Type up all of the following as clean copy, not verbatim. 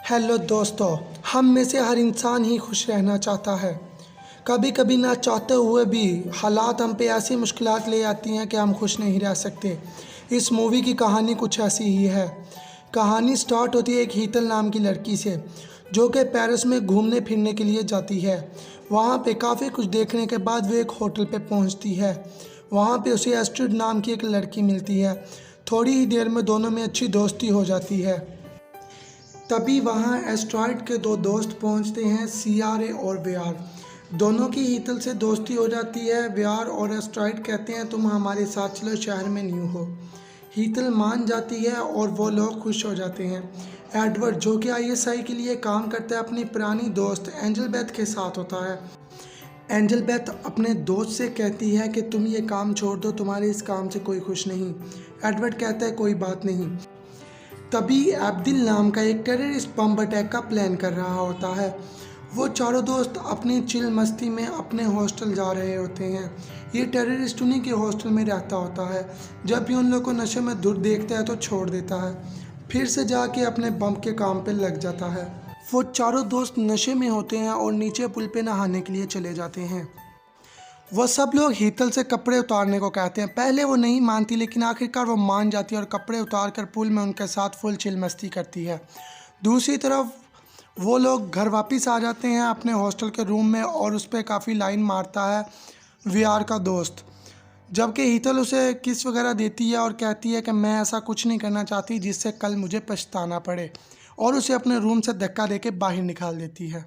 Hello दोस्तों, हम में से हर इंसान ही खुश रहना चाहता है। कभी कभी ना चाहते हुए भी हालात हम पे ऐसी मुश्किलात ले आती हैं कि हम खुश नहीं रह सकते। इस मूवी की कहानी कुछ ऐसी ही है। कहानी स्टार्ट होती है एक हीतल नाम की लड़की से, जो कि पेरिस में घूमने फिरने के लिए जाती है। वहाँ पे काफ़ी कुछ देखने के बाद वो एक होटल पे पहुँचती है। वहाँ पे उसे एस्ट्रिड नाम की एक लड़की मिलती है। थोड़ी ही देर में दोनों में अच्छी दोस्ती हो जाती है। तभी वहाँ एस्ट्रॉयड के दो दोस्त पहुँचते हैं, सियारे और व्यार। दोनों की हीतल से दोस्ती हो जाती है। व्यार और एस्ट्रॉयड कहते हैं तुम हमारे साथ चलो, शहर में न्यू हो। हीतल मान जाती है और वो लोग खुश हो जाते हैं। एडवर्ड जो कि आईएसआई के लिए काम करता है, अपनी पुरानी दोस्त एंजल बेथ के साथ होता है। एंजल बेथ अपने दोस्त से कहती है कि तुम ये काम छोड़ दो, तुम्हारे इस काम से कोई खुश नहीं। एडवर्ड कहता है कोई बात नहीं। तभी अब्दिल नाम का एक टेररिस्ट बम अटैक का प्लान कर रहा होता है। वो चारों दोस्त अपनी चिल मस्ती में अपने हॉस्टल जा रहे होते हैं। ये टेररिस्ट उन्हीं के हॉस्टल में रहता होता है। जब भी उन लोग को नशे में धुत देखता है तो छोड़ देता है, फिर से जाके अपने बम के काम पे लग जाता है। वो चारों दोस्त नशे में होते हैं और नीचे पुल पे नहाने के लिए चले जाते हैं। वह सब लोग हीतल से कपड़े उतारने को कहते हैं। पहले वो नहीं मानती, लेकिन आखिरकार वो मान जाती है और कपड़े उतार कर पुल में उनके साथ फुल चिल मस्ती करती है। दूसरी तरफ वो लोग घर वापस आ जाते हैं अपने हॉस्टल के रूम में, और उस पर काफ़ी लाइन मारता है वीआर का दोस्त। जबकि हीतल उसे किस वगैरह देती है और कहती है कि मैं ऐसा कुछ नहीं करना चाहती जिससे कल मुझे पछताना पड़े, और उसे अपने रूम से धक्का देके बाहर निकाल देती है।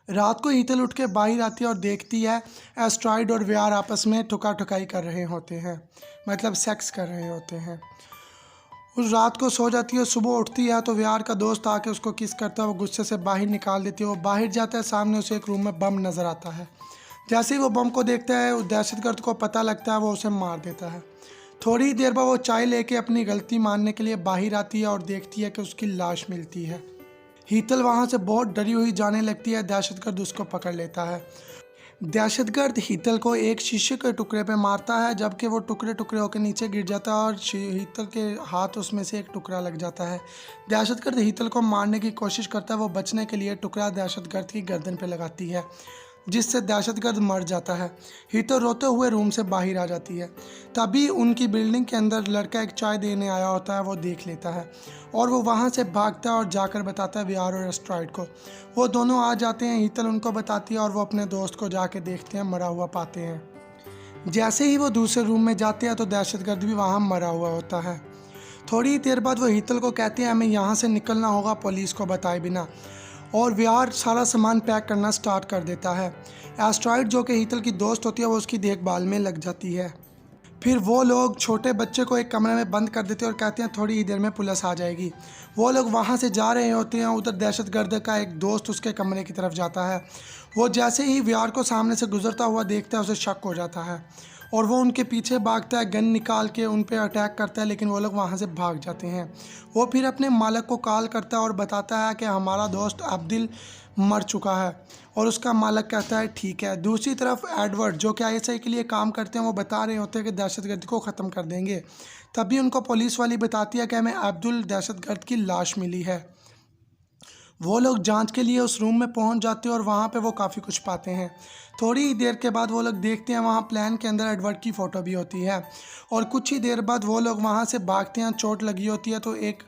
रात को हीतल उठ के बाहर आती है और देखती है एस्ट्रॉयड और व्यार आपस में ठुका ठुकाई कर रहे होते हैं, मतलब सेक्स कर रहे होते हैं। उस रात को सो जाती है। सुबह उठती है तो व्यार का दोस्त आके उसको किस करता है, वो गुस्से से बाहर निकाल देती है। वो बाहर जाता है, सामने उसे एक रूम में बम नज़र आता है। जैसे ही वो बम को देखता है, उस दहशतगर्द को पता लगता है, वो उसे मार देता है। थोड़ी ही देर बाद वो चाय लेके अपनी गलती मानने के लिए बाहर आती है और देखती है कि उसकी लाश मिलती है। हीतल वहाँ से बहुत डरी हुई जाने लगती है। दहशतगर्द उसको पकड़ लेता है। दहशतगर्द हीतल को एक शीशे के टुकड़े पे मारता है, जबकि वो टुकड़े टुकड़े होकर नीचे गिर जाता है और हीतल के हाथ उसमें से एक टुकड़ा लग जाता है। दहशतगर्द हीतल को मारने की कोशिश करता है। वो बचने के लिए टुकड़ा दहशतगर्द की गर्दन पे लगाती है, जिससे दहशतगर्द मर जाता है। हीतल रोते हुए रूम से बाहर आ जाती है। तभी उनकी बिल्डिंग के अंदर लड़का एक चाय देने आया होता है, वो देख लेता है और वो वहाँ से भागता है और जाकर बताता है वीआर और एस्ट्रॉयड को। वो दोनों आ जाते हैं, हीतल उनको बताती है और वो अपने दोस्त को जाके देखते हैं, मरा हुआ पाते हैं। जैसे ही वो दूसरे रूम में जाते हैं तो दहशतगर्द भी वहाँ मरा हुआ होता है। थोड़ी ही देर बाद वो हीतल को कहते हैं हमें यहाँ से निकलना होगा पुलिस को बताए बिना, और व्यार सारा सामान पैक करना स्टार्ट कर देता है। एस्ट्रॉयड जो कि हीतल की दोस्त होती है, वो उसकी देखभाल में लग जाती है। फिर वो लोग छोटे बच्चे को एक कमरे में बंद कर देते हैं और कहते हैं थोड़ी ही देर में पुलिस आ जाएगी। वो लोग वहाँ से जा रहे होते हैं। उधर दहशतगर्द का एक दोस्त उसके कमरे की तरफ जाता है। वो जैसे ही व्यार को सामने से गुजरता हुआ देखता है, उसे शक हो जाता है और वो उनके पीछे भागता है, गन निकाल के उन पर अटैक करता है, लेकिन वो लोग वहाँ से भाग जाते हैं। वो फिर अपने मालिक को कॉल करता है और बताता है कि हमारा दोस्त अब्दिल मर चुका है, और उसका मालिक कहता है ठीक है। दूसरी तरफ एडवर्ड जो कि आईएसआई के लिए काम करते हैं, वो बता रहे होते हैं कि दहशतगर्दी को ख़त्म कर देंगे। तभी उनको पुलिस वाली बताती है कि हमें अब्दुल दहशतगर्द की लाश मिली है। वो लोग जांच के लिए उस रूम में पहुंच जाते हैं और वहाँ पे वो काफ़ी कुछ पाते हैं। थोड़ी ही देर के बाद वो लोग देखते हैं वहाँ प्लान के अंदर एडवर्ड की फ़ोटो भी होती है, और कुछ ही देर बाद वो लोग वहाँ से भागते हैं। चोट लगी होती है तो एक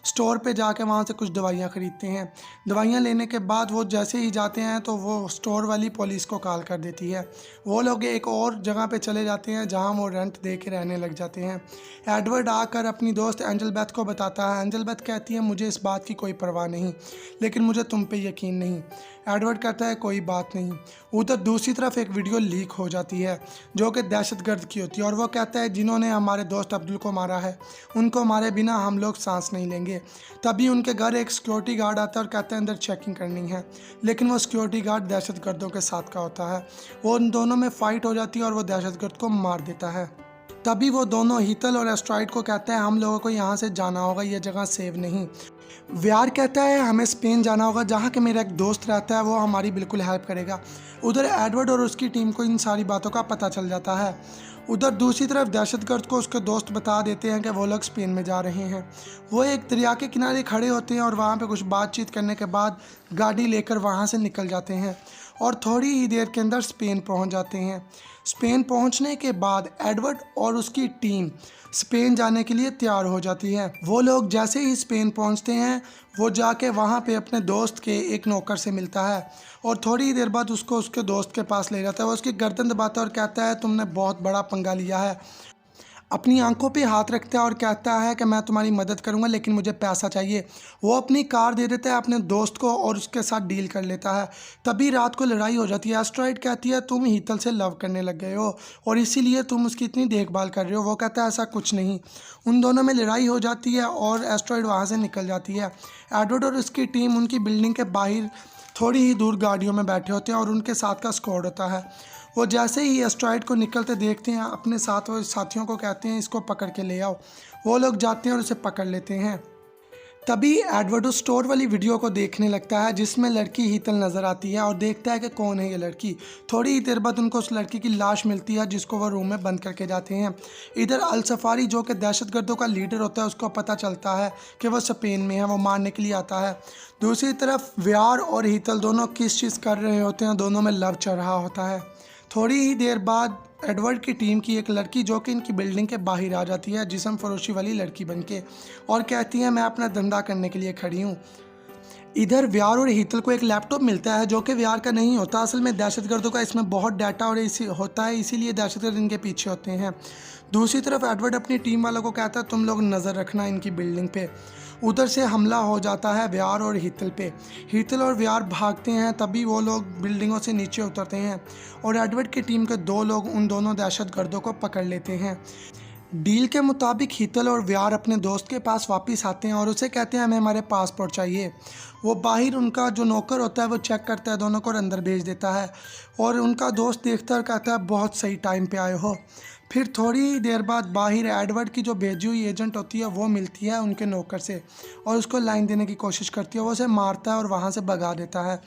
स्टोर पे जाके वहाँ से कुछ दवाइयाँ ख़रीदते हैं। दवाइयाँ लेने के बाद वो जैसे ही जाते हैं तो वो स्टोर वाली पुलिस को कॉल कर देती है। वो लोग एक और जगह पे चले जाते हैं जहाँ वो रेंट दे के रहने लग जाते हैं। एडवर्ड आकर अपनी दोस्त एंजल बेथ को बताता है। एंजल बेथ कहती है मुझे इस बात की कोई परवाह नहीं, लेकिन मुझे तुम पे यकीन नहीं। एडवर्ड कहता है कोई बात नहीं। उधर दूसरी तरफ एक वीडियो लीक हो जाती है जो कि दहशतगर्द की होती है, और वो कहता है जिन्होंने हमारे दोस्त अब्दुल को मारा है उनको मारे बिना हम लोग सांस नहीं लेंगे। तभी उनके घर एक सिक्योरिटी गार्ड आता है और कहता है अंदर चेकिंग करनी है, लेकिन वो सिक्योरिटी गार्ड दहशतगर्दों के साथ का होता है। वो उन दोनों में फ़ाइट हो जाती है और वो दहशतगर्द को मार देता है। तभी वो दोनों हीतल और एस्ट्रॉयड को कहते हैं हम लोगों को यहाँ से जाना होगा, ये जगह सेफ नहीं। व्यार कहता है हमें स्पेन जाना होगा, जहाँ के मेरा एक दोस्त रहता है, वो हमारी बिल्कुल हेल्प करेगा। उधर एडवर्ड और उसकी टीम को इन सारी बातों का पता चल जाता है। उधर दूसरी तरफ दहशतगर्द को उसके दोस्त बता देते हैं कि वो लोग स्पेन में जा रहे हैं। वो एक दरिया के किनारे खड़े होते हैं और वहाँ पे कुछ बातचीत करने के बाद गाड़ी लेकर वहाँ से निकल जाते हैं और थोड़ी ही देर के अंदर स्पेन पहुँच जाते हैं। स्पेन पहुँचने के बाद एडवर्ड और उसकी टीम स्पेन जाने के लिए तैयार हो जाती है। वो लोग जैसे ही स्पेन पहुंचते हैं, वो जाके वहाँ पे अपने दोस्त के एक नौकर से मिलता है और थोड़ी ही देर बाद उसको उसके दोस्त के पास ले जाता है। वो उसकी गर्दन दबाता है और कहता है तुमने बहुत बड़ा पंगा लिया है। अपनी आंखों पे हाथ रखता है और कहता है कि मैं तुम्हारी मदद करूंगा, लेकिन मुझे पैसा चाहिए। वो अपनी कार दे देता है अपने दोस्त को और उसके साथ डील कर लेता है। तभी रात को लड़ाई हो जाती है। एस्ट्रॉइड कहती है तुम हीथल से लव करने लग गए हो और इसीलिए तुम उसकी इतनी देखभाल कर रहे हो। वो कहता है ऐसा कुछ नहीं। उन दोनों में लड़ाई हो जाती है और एस्ट्रॉइड वहाँ से निकल जाती है। एडवर्ड और उसकी टीम उनकी बिल्डिंग के बाहर थोड़ी ही दूर गाड़ियों में बैठे होते हैं और उनके साथ का स्क्वाड होता है। वो जैसे ही एस्ट्रॉइड को निकलते देखते हैं, अपने साथ वो साथियों को कहते हैं इसको पकड़ के ले आओ। वो लोग जाते हैं और उसे पकड़ लेते हैं। तभी एडवर्ड उस स्टोर वाली वीडियो को देखने लगता है जिसमें लड़की हीथल नज़र आती है और देखता है कि कौन है ये लड़की। थोड़ी ही देर बाद उनको उस लड़की की लाश मिलती है जिसको वो रूम में बंद करके जाते हैं। इधर अल सफारी जो कि दहशतगर्दों का लीडर होता है, उसको पता चलता है कि वह स्पेन में है, वो मारने के लिए आता है। दूसरी तरफ व्यार और हीथल दोनों किस चीज़ कर रहे होते हैं, दोनों में लव चल रहा होता है। थोड़ी ही देर बाद एडवर्ड की टीम की एक लड़की जो कि इनकी बिल्डिंग के बाहर आ जाती है, जिस्म फरोशी वाली लड़की बनके, और कहती है मैं अपना धंधा करने के लिए खड़ी हूँ। इधर व्यार और हीथल को एक लैपटॉप मिलता है जो कि व्यार का नहीं होता। असल में दहशतगर्दों का इसमें बहुत डाटा और होता है, इसीलिए दहशतगर्द इनके पीछे होते हैं। दूसरी तरफ एडवर्ड अपनी टीम वालों को कहता है तुम लोग नज़र रखना इनकी बिल्डिंग पे। उधर से हमला हो जाता है व्यार और हीथल पे। हीथल और व्यार भागते हैं, तभी वो लोग बिल्डिंगों से नीचे उतरते हैं और एडवर्ड की टीम के दो लोग उन दोनों दहशतगर्दों को पकड़ लेते हैं। डील के मुताबिक हीथल और व्यार अपने दोस्त के पास वापस आते हैं और उसे कहते हैं हमें हमारे पासपोर्ट चाहिए। वो बाहर उनका जो नौकर होता है वो चेक करता है दोनों को और अंदर भेज देता है और उनका दोस्त देखता है और कहता है बहुत सही टाइम पे आए हो। फिर थोड़ी ही देर बाद बाहर एडवर्ड की जो भेजी हुई एजेंट होती है वो मिलती है उनके नौकर से और उसको लाइन देने की कोशिश करती है। वो उसे मारता है और वहाँ से भगा देता है।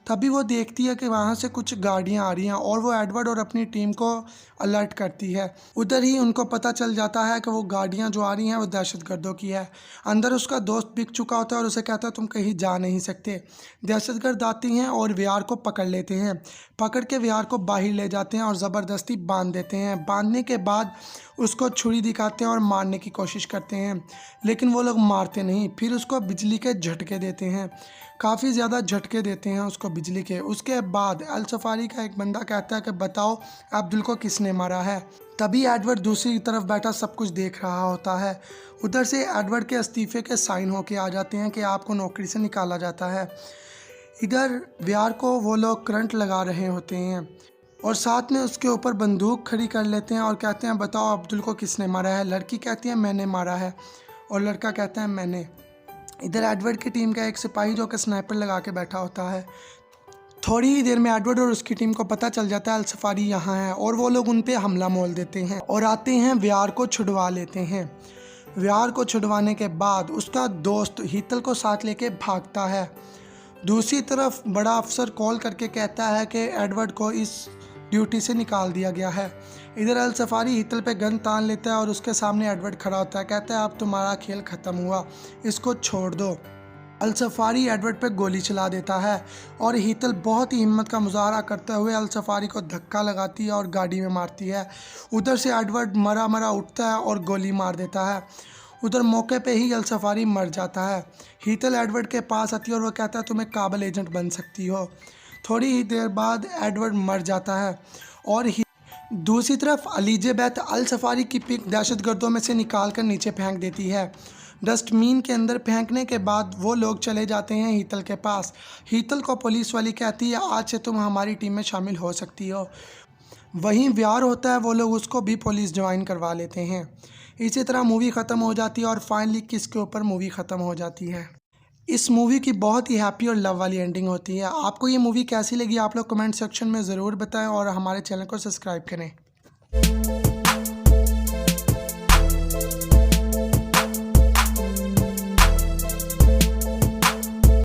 तभी वो देखती है कि वहाँ से कुछ गाड़ियाँ आ रही हैं और वो एडवर्ड और अपनी टीम को अलर्ट करती है। उधर ही उनको पता चल जाता है कि वो गाड़ियाँ जो आ रही हैं वो दहशतगर्दों की है। अंदर उसका दोस्त बिक चुका होता है और उसे कहता है तुम कहीं जा नहीं सकते। दहशतगर्द आती हैं और व्यार को पकड़ लेते हैं। पकड़ के व्यार को बाहर ले जाते हैं और ज़बरदस्ती बांध देते हैं। बांधने के बाद उसको छुरी दिखाते हैं और मारने की कोशिश करते हैं, लेकिन वो लोग मारते नहीं। फिर उसको बिजली के झटके देते हैं, काफ़ी ज़्यादा झटके देते हैं उसको बिजली के। उसके बाद अल सफारी का एक बंदा कहता है कि बताओ अब्दुल को किसने मारा है। तभी एडवर्ड दूसरी तरफ बैठा सब कुछ देख रहा होता है। उधर से एडवर्ड के इस्तीफे के साइन होके आ जाते हैं कि आपको नौकरी से निकाला जाता है। इधर व्यार को वो लोग करंट लगा रहे होते हैं और साथ में उसके ऊपर बंदूक खड़ी कर लेते हैं और कहते हैं बताओ अब्दुल को किसने मारा है। लड़की कहती है मैंने मारा है और लड़का कहता है मैंने। इधर एडवर्ड की टीम का एक सिपाही जो कि स्नाइपर लगा के बैठा होता है। थोड़ी ही देर में एडवर्ड और उसकी टीम को पता चल जाता है अल सफारी यहाँ है और वो लोग उन पे हमला मोल देते हैं और आते हैं व्यार को छुड़वा लेते हैं। व्यार को छुड़वाने के बाद उसका दोस्त हीथल को साथ लेके भागता है। दूसरी तरफ बड़ा अफसर कॉल करके कहता है कि एडवर्ड को इस ड्यूटी से निकाल दिया गया है। इधर अल सफारी हीथल पे गन तान लेता है और उसके सामने एडवर्ड खड़ा होता है। कहता है अब तुम्हारा खेल ख़त्म हुआ, इसको छोड़ दो। अल सफारी एडवर्ड पे गोली चला देता है और हीथल बहुत ही हिम्मत का मुजाहरा करते हुए अल सफारी को धक्का लगाती है और गाड़ी में मारती है। उधर से एडवर्ड मरा मरा उठता है और गोली मार देता है। उधर मौके पे ही अल सफारी मर जाता है। हीथल एडवर्ड के पास आती है और वो कहता है तुम एक काबिल एजेंट बन सकती हो। थोड़ी ही देर बाद एडवर्ड मर जाता है और दूसरी तरफ एलिजाबेथ अल सफारी की पिक दहशतगर्दों में से निकाल कर नीचे फेंक देती है। डस्टबिन के अंदर फेंकने के बाद वो लोग चले जाते हैं हीथल के पास। हीथल को पुलिस वाली कहती है आज से तुम हमारी टीम में शामिल हो सकती हो। वहीं व्यार होता है, वो लोग उसको भी पुलिस ज्वाइन करवा लेते हैं। इसी तरह मूवी ख़त्म हो जाती है और फाइनली किसके ऊपर मूवी ख़त्म हो जाती है। इस मूवी की बहुत ही हैप्पी और लव वाली एंडिंग होती है। आपको ये मूवी कैसी लगी आप लोग कमेंट सेक्शन में ज़रूर बताएं और हमारे चैनल को सब्सक्राइब करें।